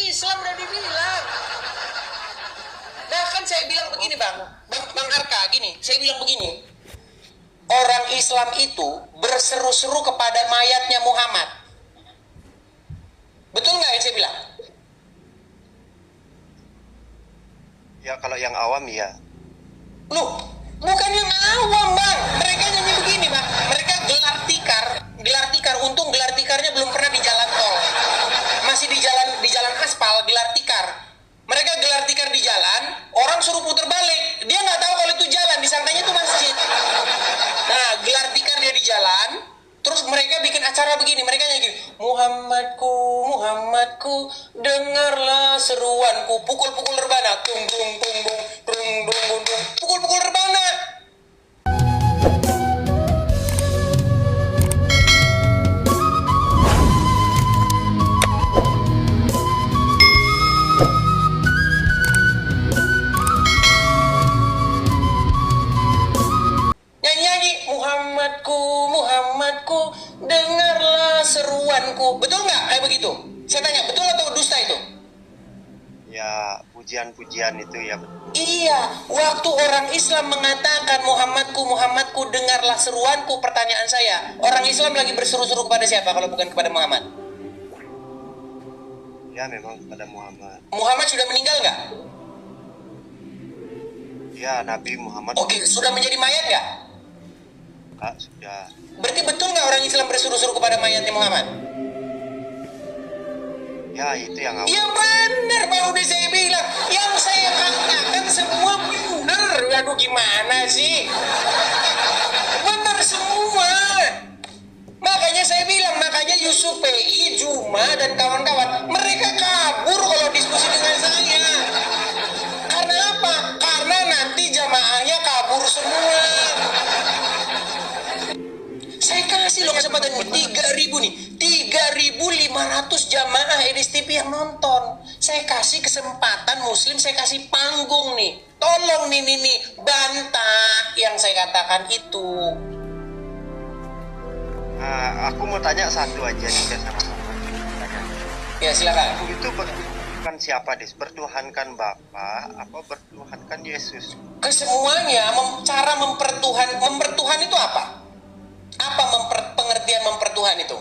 Islam udah dibilang. Bahkan saya bilang begini Bang Arka, gini, saya bilang begini. Orang Islam itu berseru-seru kepada mayatnya Muhammad. Betul nggak yang saya bilang? Ya kalau yang awam ya. Loh, bukan yang awam Bang. Mereka nyanyi begini Bang. Mereka gelar tikar. Untung gelar tikarnya belum pernah di jalan tol. Masih di jalan aspal, gelar tikar. Mereka gelar tikar di jalan, orang suruh putar balik. Dia nggak tahu kalau itu jalan, disangkanya itu masjid. Nah, gelar tikar dia di jalan, terus mereka bikin acara begini, mereka nyanyi gini, Muhammadku, Muhammadku, dengarlah seruanku, pukul-pukul rebana, tung tung tung tung tung tung tung, pukul-pukul rebana. Nyanyi-nyanyi, Muhammadku, Muhammadku, dengarlah seruanku. Betul nggak kayak begitu? Saya tanya, betul atau dusta itu? Ya pujian-pujian itu ya betul. Iya, waktu orang Islam mengatakan Muhammadku, Muhammadku, dengarlah seruanku, pertanyaan saya, orang Islam lagi berseru-seru kepada siapa kalau bukan kepada Muhammad? Ya memang kepada Muhammad. Muhammad sudah meninggal nggak? Ya Nabi Muhammad. Oke, sudah menjadi mayat nggak? Kak, sudah. Berarti betul nggak orang Islam berseru-seru kepada mayatnya Muhammad? Ya itu yang awam. Ya benar, Pak, udah saya bilang. Yang saya katakan semua benar. Aduh, gimana sih? Benar semua. Makanya saya bilang, makanya Yusuf PI, Juma, dan kawan-kawan, mereka kabur kalau diskusi dengan saya. Karena apa? Karena nanti jamaahnya kabur semua. Saya kasih loh kesempatan 3.000 nih, 3.500 jamaah Edis TV yang nonton. Saya kasih kesempatan Muslim, saya kasih panggung nih. Tolong nih bantah yang saya katakan itu. Aku mau tanya satu aja nih sama-sama. Ya silakan. Aku itu bertuhankan siapa Des? Bertuhankan Bapa apa bertuhankan Yesus? Kesemuanya cara mempertuhan itu apa? Apa pengertian mempertuhan itu?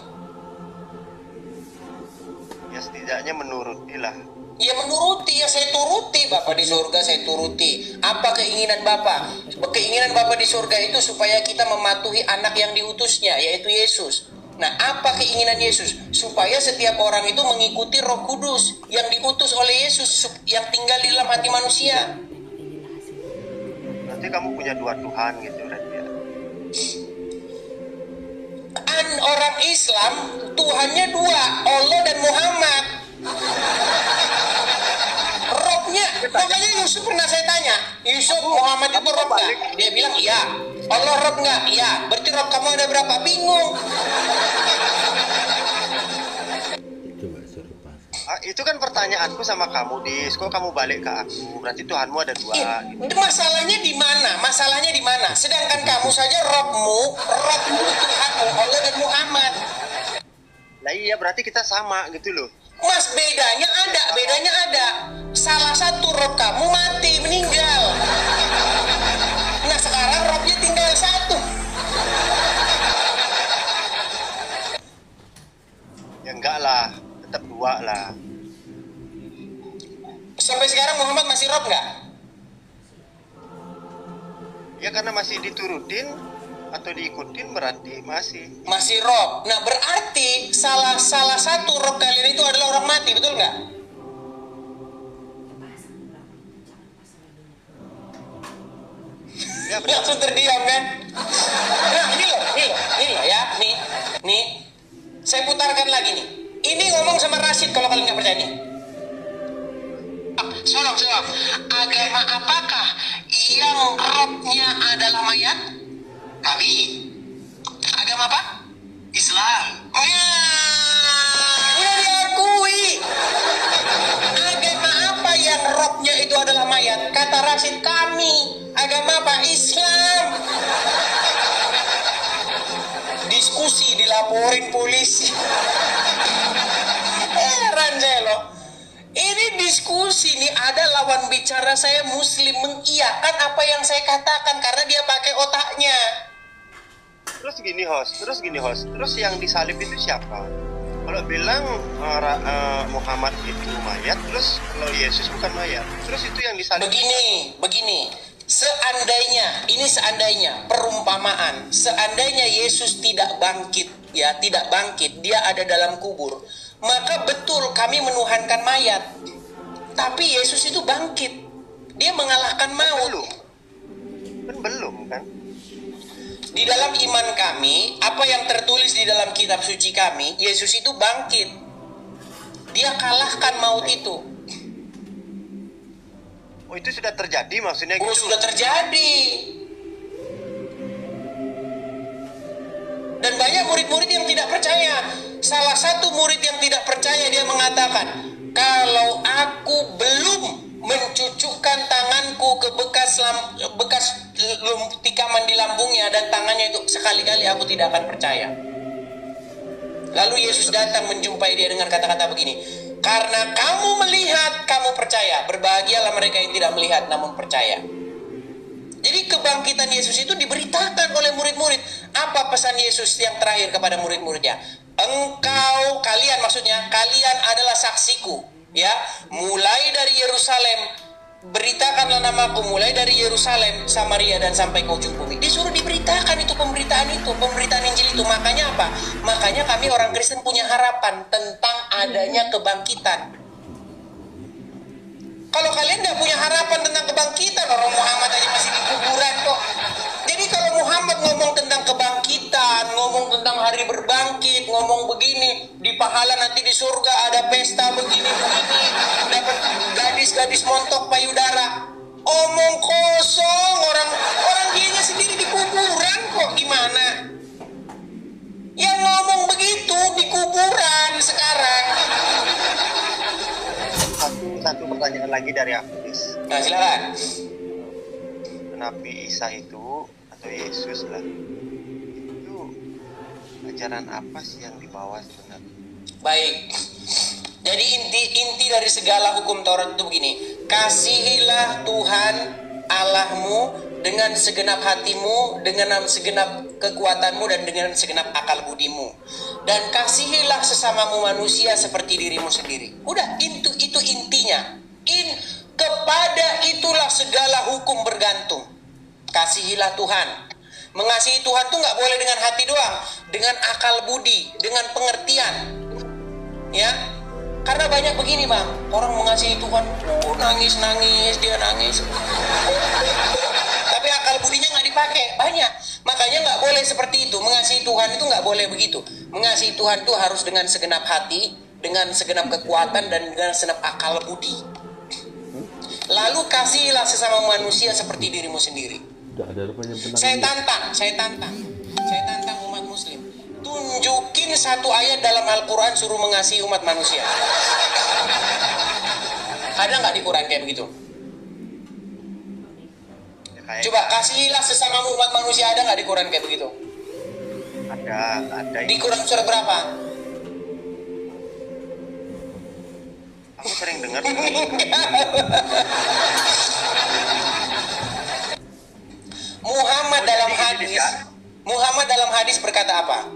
Ya setidaknya menuruti lah. Ya menuruti, ya saya turuti. Bapak di surga saya turuti. Apa keinginan Bapak? Keinginan Bapak di surga itu supaya kita mematuhi anak yang diutusnya, yaitu Yesus. Nah, apa keinginan Yesus? Supaya setiap orang itu mengikuti Roh Kudus yang diutus oleh Yesus, yang tinggal di dalam hati manusia. Nanti kamu punya dua Tuhan gitu berarti ya. Orang Islam Tuhannya dua, Allah dan Muhammad. Robnya, makanya Yusuf pernah saya tanya, Yusuf, Muhammad itu Rob nggak? Dia bilang iya. Allah Rob nggak? Iya. Berarti Rob kamu ada berapa? Bingung. Itu kan pertanyaanku sama kamu Dis, kok kamu balik ke aku? Berarti Tuhanmu ada dua. Gitu. Masalahnya di mana? Masalahnya di mana? Sedangkan kamu saja Robmu Tuhanmu, Allah dan Muhammad. Lah iya berarti kita sama gitu loh. Mas, bedanya ada. Salah satu Rob kamu mati, meninggal. Nah sekarang Robnya tinggal satu. Ya enggak lah, tetap dua lah. Sampai sekarang Muhammad masih Rob nggak? Ya karena masih diturutin atau diikutin berarti masih Rob. Nah berarti salah satu Rob kalian itu adalah orang mati, betul nggak? ya benar. Langsung terdiam kan? Nah ini loh ya, nih. Saya putarkan lagi nih. Ini ngomong sama Rashid kalau kalian nggak percaya nih. Solong. Agama apakah yang Robnya adalah mayat? Kami. Agama apa? Islam. Udah diakui. Agama apa yang Robnya itu adalah mayat? Kata Rashid, kami. Agama apa? Islam. Diskusi dilaporin polisi. Heran saya loh. Ini diskusi nih, ada lawan bicara saya Muslim mengiyakan apa yang saya katakan karena dia pakai otaknya. Terus gini host, terus yang disalib itu siapa? Kalau bilang Muhammad itu mayat, terus kalau Yesus bukan mayat, terus itu yang disalib. Begini, seandainya perumpamaan, seandainya Yesus tidak bangkit, dia ada dalam kubur, maka betul kami menuhankan mayat. Tapi Yesus itu bangkit, dia mengalahkan maut. Belum kan? Di dalam iman kami, apa yang tertulis di dalam kitab suci kami, Yesus itu bangkit. Dia kalahkan maut itu. Oh, itu sudah terjadi maksudnya gitu? Sudah terjadi. Dan banyak murid-murid yang tidak percaya. Salah satu murid yang tidak percaya, dia mengatakan, kalau aku belum mencucukkan tanganku ke bekas tikaman di lambungnya dan tangannya itu, sekali-kali aku tidak akan percaya. Lalu Yesus datang menjumpai dia dengan kata-kata begini, karena kamu melihat, kamu percaya. Berbahagialah mereka yang tidak melihat namun percaya. Jadi kebangkitan Yesus itu diberitakan oleh murid-murid. Apa pesan Yesus yang terakhir kepada murid-muridnya? Kalian adalah saksiku, ya, mulai dari Yerusalem, beritakanlah namaku mulai dari Yerusalem, Samaria dan sampai ke ujung bumi. Disuruh diberitakan pemberitaan Injil itu. Makanya apa? Makanya kami orang Kristen punya harapan tentang adanya kebangkitan. Kalau kalian nggak punya harapan tentang kebangkitan, orang Muhammad aja masih di kuburan kok. Jadi kalau Muhammad ngomong tentang kebangkitan, ngomong tentang hari berbangkit, ngomong begini, di pahala nanti di surga ada pesta begini, dapat gadis-gadis montok payudara. Omong kosong, orang dianya sendiri di kuburan kok, gimana? Yang ngomong begitu di kuburan sekarang. Satu pertanyaan lagi dari aku, Nah, silakan. Nabi Isa itu atau Yesus lah, itu ajaran apa sih yang dibawa sebenarnya? Baik. Jadi inti dari segala hukum Taurat itu begini. Kasihilah Tuhan Allahmu dengan segenap hatimu, dengan segenap kekuatanmu dan dengan segenap akal budimu. Dan kasihilah sesamamu manusia seperti dirimu sendiri. Udah, itu intinya. Kepada itulah segala hukum bergantung. Kasihilah Tuhan. Mengasihi Tuhan tuh nggak boleh dengan hati doang, dengan akal budi, dengan pengertian. Ya, karena banyak begini bang, orang mengasihi Tuhan, nangis, dia nangis. Tapi akal budinya nggak dipakai, banyak. Makanya nggak boleh seperti itu. Mengasihi Tuhan itu nggak boleh begitu. Mengasihi Tuhan itu harus dengan segenap hati, dengan segenap kekuatan dan dengan segenap akal budi. Lalu kasihilah sesama manusia seperti dirimu sendiri. Saya tantang umat Muslim. Tunjukin satu ayat dalam Al-Quran suruh mengasihi umat manusia. Ada nggak di Quran kayak begitu? Coba kasihilah sesama umat manusia, ada nggak di Quran kayak begitu? Ada. Di Quran surat berapa? Aku sering dengar. Muhammad dalam hadis berkata apa?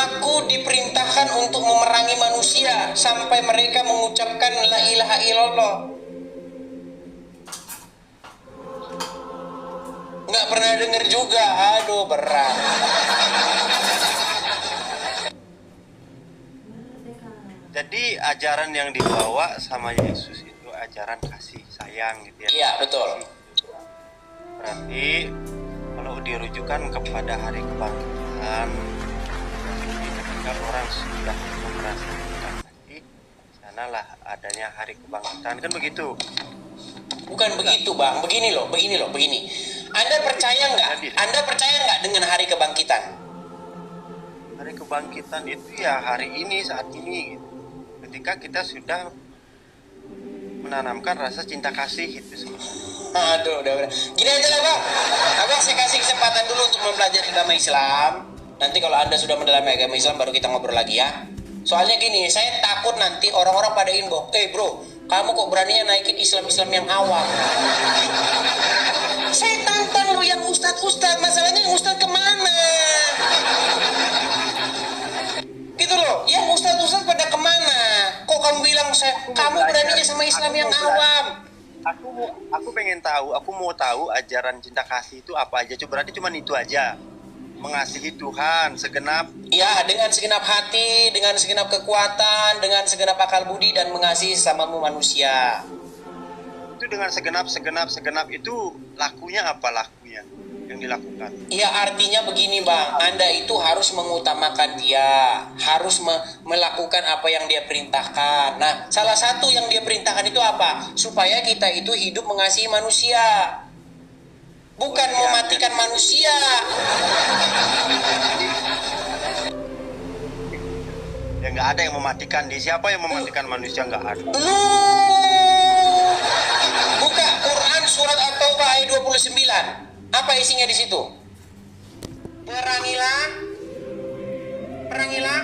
Aku diperintahkan untuk memerangi manusia sampai mereka mengucapkan la ilaha illallah. Nggak pernah dengar juga, aduh berat. Jadi ajaran yang dibawa sama Yesus itu ajaran kasih sayang gitu ya. Iya, betul. Berarti kalau dirujukan kepada hari kebangkitan, ketika orang sudah merasakan nanti, sanalah adanya hari kebangkitan, kan begitu? Bukan begitu bang, begini loh. Anda percaya nggak dengan hari kebangkitan? Hari kebangkitan itu ya hari ini, saat ini gitu. Ketika kita sudah menanamkan rasa cinta kasih itu sebenarnya. Aduh, udah. Gini aja lah bang, abang saya kasih kesempatan dulu untuk mempelajari agama Islam. Nanti kalau Anda sudah mendalami agama Islam baru kita ngobrol lagi ya. Soalnya gini, saya takut nanti orang-orang pada inbox, bro, Kamu kok beraninya naikin Islam-Islam yang awam? Saya tantang lo yang ustadz-ustadz. Masalahnya yang ustadz kemana? Gitu loh. Yang ustadz-ustadz pada kemana? Kok kamu bilang kamu beraninya sama Islam yang awam? Aku pengen tahu, aku mau tahu ajaran cinta kasih itu apa aja. Coba berarti cuma itu aja. Mengasihi Tuhan segenap, Ya, dengan segenap hati, dengan segenap kekuatan, dengan segenap akal budi, dan mengasihi sesamamu manusia. itu dengan segenap itu lakunya apa lakunya yang dilakukan? Ya, artinya begini Bang, Anda itu harus mengutamakan dia, harus melakukan apa yang dia perintahkan. Nah, salah satu yang dia perintahkan itu apa? Supaya kita itu hidup mengasihi manusia, bukan mematikan manusia. Ya nggak ada yang mematikan. Siapa yang mematikan manusia? Nggak ada. Lu buka Quran surat At-Taubah ayat 29. Apa isinya di situ? Perangilah